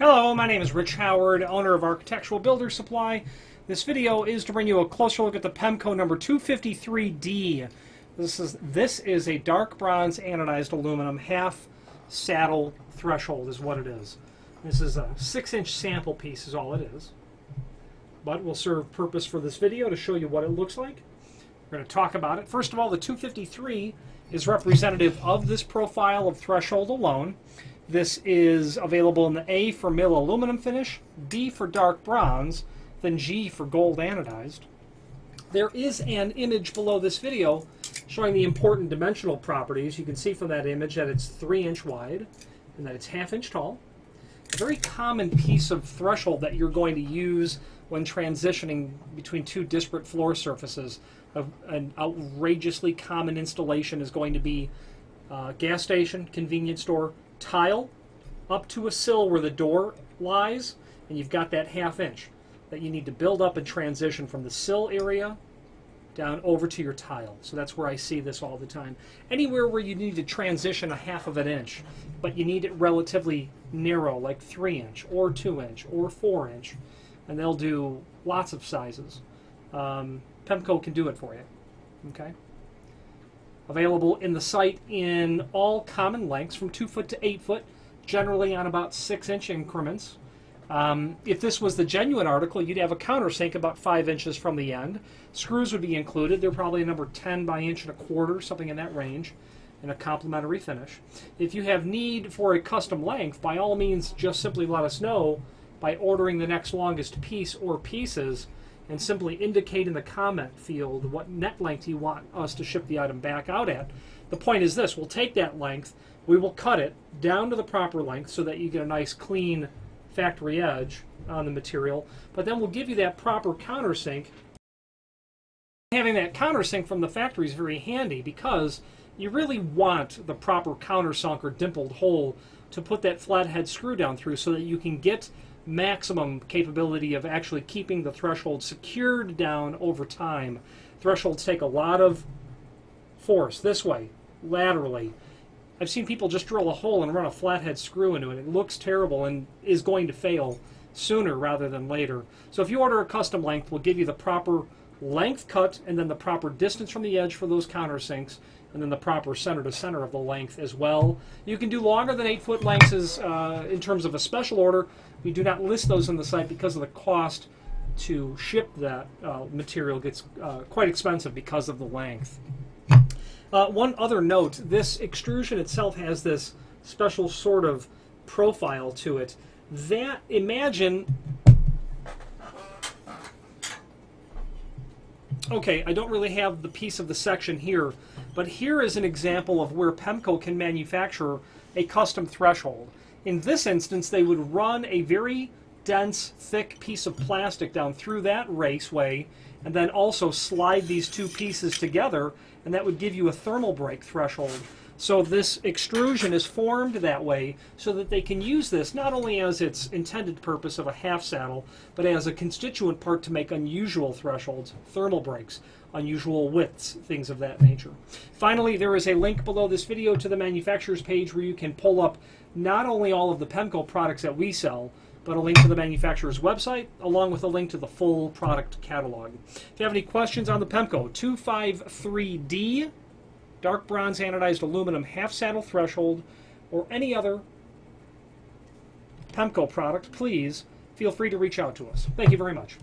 Hello, my name is Rich Howard, owner of Architectural Builder Supply. This video is to bring you a closer look at the Pemko number 253D. This is a dark bronze anodized aluminum half saddle threshold is what it is. This is a 6-inch sample piece is all it is. But will serve purpose for this video to show you what it looks like. We're going to talk about it. First of all, the 253 is representative of this profile of threshold alone. This is available in the A for mill aluminum finish, D for dark bronze, then G for gold anodized. There is an image below this video showing the important dimensional properties. You can see from that image that it's 3-inch wide and that it's 1/2 inch tall. A very common piece of threshold that you're going to use when transitioning between two disparate floor surfaces. An outrageously common installation is going to be gas station, convenience store, tile up to a sill where the door lies, and you've got that 1/2 inch that you need to build up and transition from the sill area down over to your tile. So that's where I see this all the time. Anywhere where you need to transition a 1/2 inch, but you need it relatively narrow, like 3-inch or 2-inch or 4-inch, and they'll do lots of sizes. Pemko can do it for you. Okay. Available in the site in all common lengths from 2 foot to 8 foot, generally on about 6-inch increments. If this was the genuine article, you'd have a countersink about 5 inches from the end. Screws would be included. They're probably a number 10 by 1.25 inch, something in that range, and a complementary finish. If you have need for a custom length, by all means, just simply let us know by ordering the next longest piece or pieces, and simply indicate in the comment field what net length you want us to ship the item back out at. The point is this: we'll take that length, we will cut it down to the proper length so that you get a nice clean factory edge on the material, but then we'll give you that proper countersink. Having that countersink from the factory is very handy because you really want the proper countersunk or dimpled hole to put that flathead screw down through so that you can get maximum capability of actually keeping the threshold secured down over time. Thresholds take a lot of force this way, laterally. I've seen people just drill a hole and run a flathead screw into it. It looks terrible and is going to fail sooner rather than later. So if you order a custom length, we'll give you the proper length cut and then the proper distance from the edge for those countersinks, and then the proper center to center of the length as well. You can do longer than 8-foot lengths in terms of a special order. We do not list those on the site because of the cost to ship that material gets quite expensive because of the length. One other note, this extrusion itself has this special sort of profile to it. Okay, I don't really have the piece of the section here, but here is an example of where Pemko can manufacture a custom threshold. In this instance, they would run a very dense, thick piece of plastic down through that raceway, and then also slide these two pieces together, and that would give you a thermal break threshold. So this extrusion is formed that way so that they can use this not only as its intended purpose of a half saddle, but as a constituent part to make unusual thresholds, thermal breaks, unusual widths, things of that nature. Finally, there is a link below this video to the manufacturer's page where you can pull up not only all of the Pemko products that we sell, but a link to the manufacturer's website, along with a link to the full product catalog. If you have any questions on the Pemko 253D, dark bronze anodized aluminum half saddle threshold, or any other Pemko product, please feel free to reach out to us. Thank you very much.